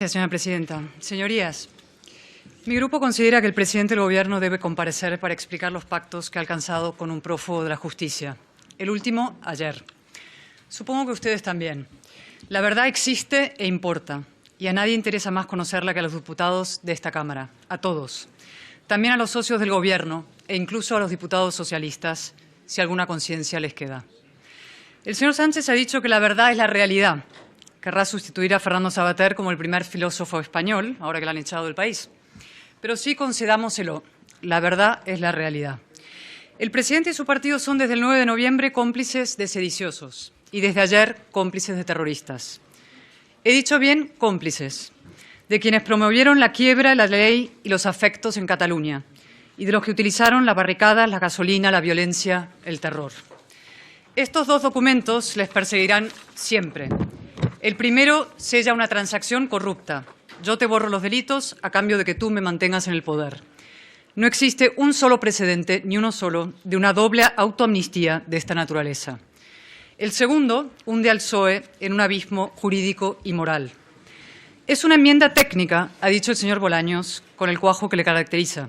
Gracias, señora presidenta. Señorías, mi grupo considera que el presidente del Gobierno debe comparecer para explicar los pactos que ha alcanzado con un prófugo de la justicia. El último, ayer. Supongo que ustedes también. La verdad existe e importa, y a nadie interesa más conocerla que a los diputados de esta Cámara, a todos. También a los socios del Gobierno e incluso a los diputados socialistas, si alguna conciencia les queda. El señor Sánchez ha dicho que la verdad es la realidad. Querrá sustituir a Fernando Savater como el primer filósofo español, ahora que lo han echado del país. Pero sí concedámoselo, la verdad es la realidad. El presidente y su partido son desde el 9 de noviembre cómplices de sediciosos y desde ayer cómplices de terroristas. He dicho bien cómplices, de quienes promovieron la quiebra de la ley y los afectos en Cataluña y de los que utilizaron las barricadas, la gasolina, la violencia, el terror. Estos dos documentos les perseguirán siempre. El primero sella una transacción corrupta. Yo te borro los delitos a cambio de que tú me mantengas en el poder. No existe un solo precedente, ni uno solo, de una doble autoamnistía de esta naturaleza. El segundo hunde al PSOE en un abismo jurídico y moral. Es una enmienda técnica, ha dicho el señor Bolaños, con el cuajo que le caracteriza.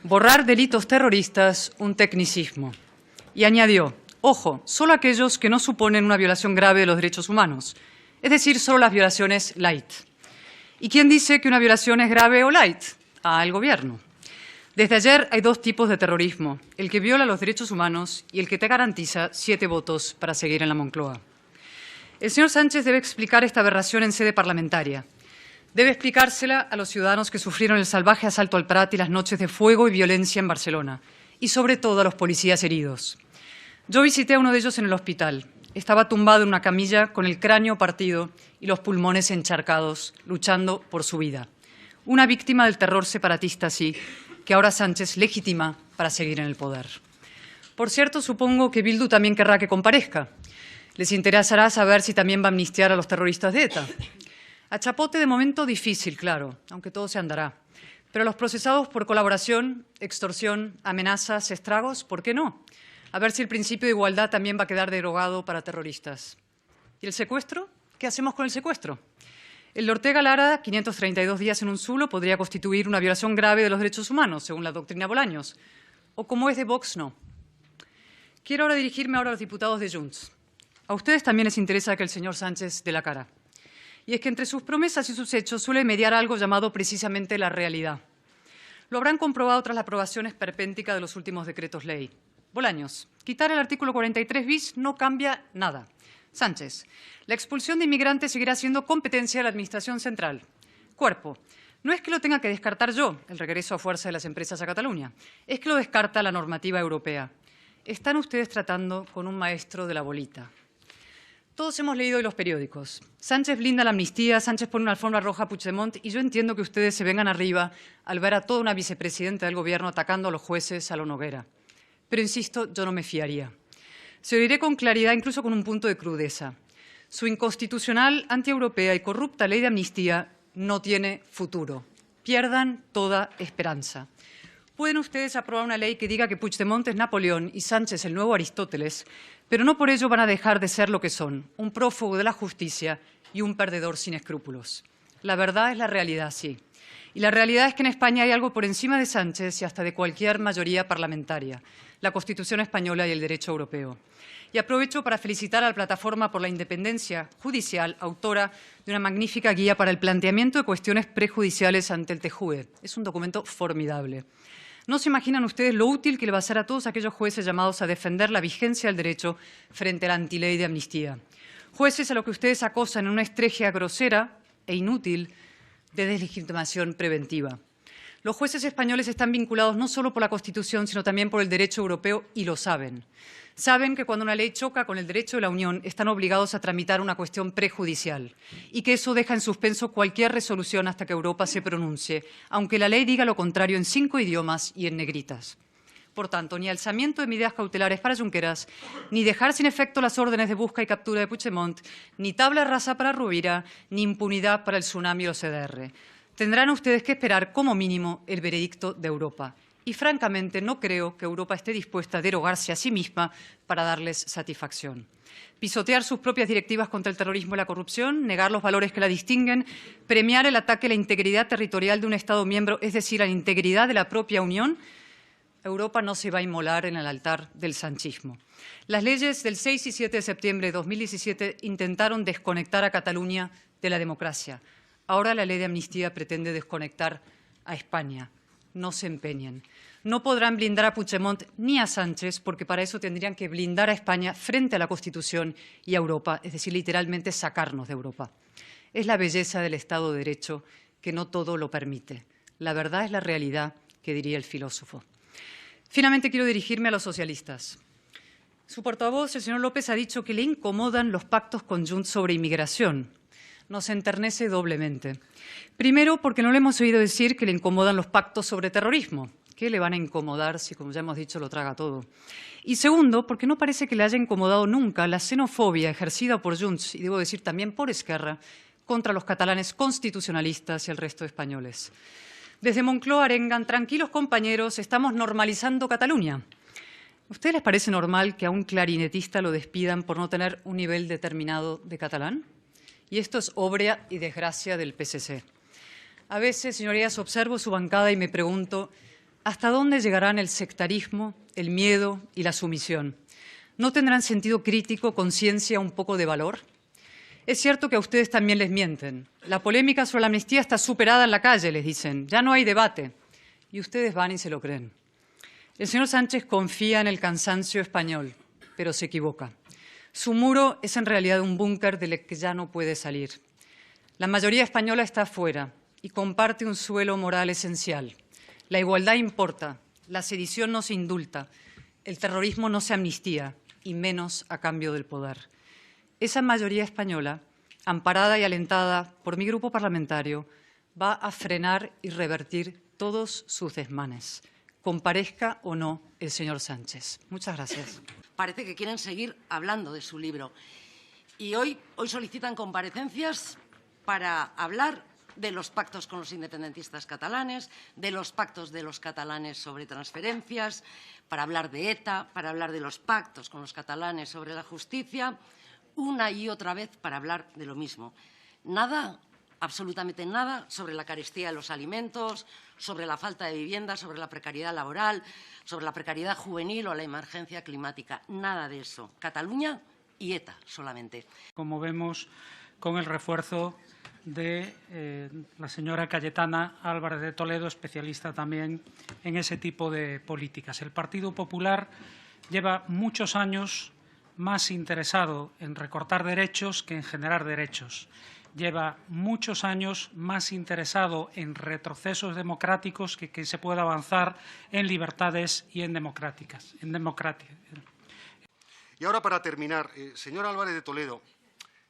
Borrar delitos terroristas, un tecnicismo. Y añadió, ojo, solo aquellos que no suponen una violación grave de los derechos humanos. Es decir, solo las violaciones light. ¿Y quién dice que una violación es grave o light? El Gobierno. Desde ayer hay dos tipos de terrorismo, el que viola los derechos humanos y el que te garantiza 7 votos para seguir en la Moncloa. El señor Sánchez debe explicar esta aberración en sede parlamentaria. Debe explicársela a los ciudadanos que sufrieron el salvaje asalto al Prat y las noches de fuego y violencia en Barcelona, y sobre todo a los policías heridos. Yo visité a uno de ellos en el hospital. Estaba tumbado en una camilla con el cráneo partido y los pulmones encharcados, luchando por su vida. Una víctima del terror separatista, sí, que ahora Sánchez legitima para seguir en el poder. Por cierto, supongo que Bildu también querrá que comparezca. Les interesará saber si también va a amnistiar a los terroristas de ETA. A chapote de momento difícil, claro, aunque todo se andará. Pero a los procesados por colaboración, extorsión, amenazas, estragos, ¿por qué no? A ver si el principio de igualdad también va a quedar derogado para terroristas. ¿Y el secuestro? ¿Qué hacemos con el secuestro? El de Ortega Lara, 532 días en un zulo, podría constituir una violación grave de los derechos humanos, según la doctrina Bolaños. O como es de Vox, no. Quiero ahora dirigirme a los diputados de Junts. A ustedes también les interesa que el señor Sánchez dé la cara. Y es que entre sus promesas y sus hechos suele mediar algo llamado precisamente la realidad. Lo habrán comprobado tras la aprobación esperpéntica de los últimos decretos ley. Bolaños, quitar el artículo 43 bis no cambia nada. Sánchez, la expulsión de inmigrantes seguirá siendo competencia de la Administración Central. Cuerpo, no es que lo tenga que descartar yo, el regreso a fuerza de las empresas a Cataluña, es que lo descarta la normativa europea. Están ustedes tratando con un maestro de la bolita. Todos hemos leído hoy los periódicos. Sánchez blinda la amnistía, Sánchez pone una alfombra roja a Puigdemont y yo entiendo que ustedes se vengan arriba al ver a toda una vicepresidenta del Gobierno atacando a los jueces a lo Noguera. Pero insisto, yo no me fiaría. Se lo diré con claridad, incluso con un punto de crudeza. Su inconstitucional, antieuropea y corrupta ley de amnistía no tiene futuro. Pierdan toda esperanza. Pueden ustedes aprobar una ley que diga que Puigdemont es Napoleón y Sánchez el nuevo Aristóteles, pero no por ello van a dejar de ser lo que son, un prófugo de la justicia y un perdedor sin escrúpulos. La verdad es la realidad, sí. Y la realidad es que en España hay algo por encima de Sánchez y hasta de cualquier mayoría parlamentaria, la Constitución española y el derecho europeo. Y aprovecho para felicitar a la Plataforma por la Independencia Judicial, autora de una magnífica guía para el planteamiento de cuestiones prejudiciales ante el TJUE. Es un documento formidable. No se imaginan ustedes lo útil que le va a ser a todos aquellos jueces llamados a defender la vigencia del derecho frente a la antiley de amnistía. Jueces a los que ustedes acosan en una estrategia grosera e inútil de deslegitimación preventiva. Los jueces españoles están vinculados no solo por la Constitución, sino también por el derecho europeo y lo saben. Saben que cuando una ley choca con el derecho de la Unión están obligados a tramitar una cuestión prejudicial y que eso deja en suspenso cualquier resolución hasta que Europa se pronuncie, aunque la ley diga lo contrario en 5 idiomas y en negritas. Por tanto, ni alzamiento de medidas cautelares para Junqueras, ni dejar sin efecto las órdenes de busca y captura de Puigdemont, ni tabla rasa para Rovira, ni impunidad para el tsunami o CDR. Tendrán ustedes que esperar como mínimo el veredicto de Europa. Y francamente no creo que Europa esté dispuesta a derogarse a sí misma para darles satisfacción. Pisotear sus propias directivas contra el terrorismo y la corrupción, negar los valores que la distinguen, premiar el ataque a la integridad territorial de un Estado miembro, es decir, a la integridad de la propia Unión. Europa no se va a inmolar en el altar del sanchismo. Las leyes del 6 y 7 de septiembre de 2017 intentaron desconectar a Cataluña de la democracia. Ahora la ley de amnistía pretende desconectar a España. No se empeñen. No podrán blindar a Puigdemont ni a Sánchez, porque para eso tendrían que blindar a España frente a la Constitución y a Europa, es decir, literalmente sacarnos de Europa. Es la belleza del Estado de Derecho que no todo lo permite. La verdad es la realidad, que diría el filósofo. Finalmente, quiero dirigirme a los socialistas. Su portavoz, el señor López, ha dicho que le incomodan los pactos con Junts sobre inmigración. Nos enternece doblemente. Primero, porque no le hemos oído decir que le incomodan los pactos sobre terrorismo. ¿Qué le van a incomodar si, como ya hemos dicho, lo traga todo? Y segundo, porque no parece que le haya incomodado nunca la xenofobia ejercida por Junts, y debo decir también por Esquerra, contra los catalanes constitucionalistas y el resto de españoles. Desde Moncloa arengan: tranquilos compañeros, estamos normalizando Cataluña. ¿A ustedes les parece normal que a un clarinetista lo despidan por no tener un nivel determinado de catalán? Y esto es obra y desgracia del PSC. A veces, señorías, observo su bancada y me pregunto ¿hasta dónde llegarán el sectarismo, el miedo y la sumisión? ¿No tendrán sentido crítico, conciencia, un poco de valor? Es cierto que a ustedes también les mienten. La polémica sobre la amnistía está superada en la calle, les dicen. Ya no hay debate. Y ustedes van y se lo creen. El señor Sánchez confía en el cansancio español, pero se equivoca. Su muro es en realidad un búnker del que ya no puede salir. La mayoría española está afuera y comparte un suelo moral esencial. La igualdad importa, la sedición no se indulta, el terrorismo no se amnistía, y menos a cambio del poder. Esa mayoría española, amparada y alentada por mi grupo parlamentario, va a frenar y revertir todos sus desmanes, comparezca o no el señor Sánchez. Muchas gracias. Parece que quieren seguir hablando de su libro. Y hoy solicitan comparecencias para hablar de los pactos con los independentistas catalanes, de los pactos de los catalanes sobre transferencias, para hablar de ETA, para hablar de los pactos con los catalanes sobre la justicia, una y otra vez para hablar de lo mismo. Nada, absolutamente nada, sobre la carestía de los alimentos, sobre la falta de vivienda, sobre la precariedad laboral, sobre la precariedad juvenil o la emergencia climática. Nada de eso. Cataluña y ETA solamente. Como vemos, con el refuerzo de la señora Cayetana Álvarez de Toledo, especialista también en ese tipo de políticas. El Partido Popular lleva muchos años más interesado en recortar derechos que en generar derechos. Lleva muchos años más interesado en retrocesos democráticos que se pueda avanzar en libertades y en democracia. Y ahora, para terminar, señor Álvarez de Toledo,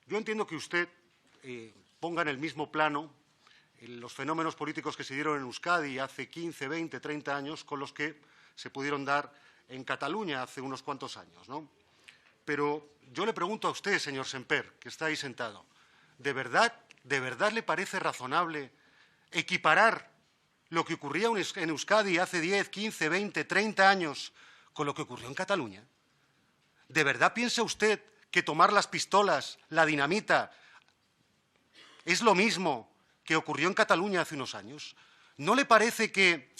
yo entiendo que usted ponga en el mismo plano los fenómenos políticos que se dieron en Euskadi hace 15, 20, 30 años con los que se pudieron dar en Cataluña hace unos cuantos años, ¿no? Pero yo le pregunto a usted, señor Semper, que está ahí sentado, ¿de verdad le parece razonable equiparar lo que ocurría en Euskadi hace 10, 15, 20, 30 años con lo que ocurrió en Cataluña? ¿De verdad piensa usted que tomar las pistolas, la dinamita, es lo mismo que ocurrió en Cataluña hace unos años? ¿No le parece que,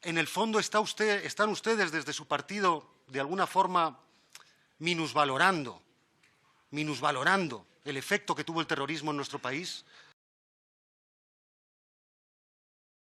en el fondo, están ustedes desde su partido, de alguna forma, minusvalorando el efecto que tuvo el terrorismo en nuestro país?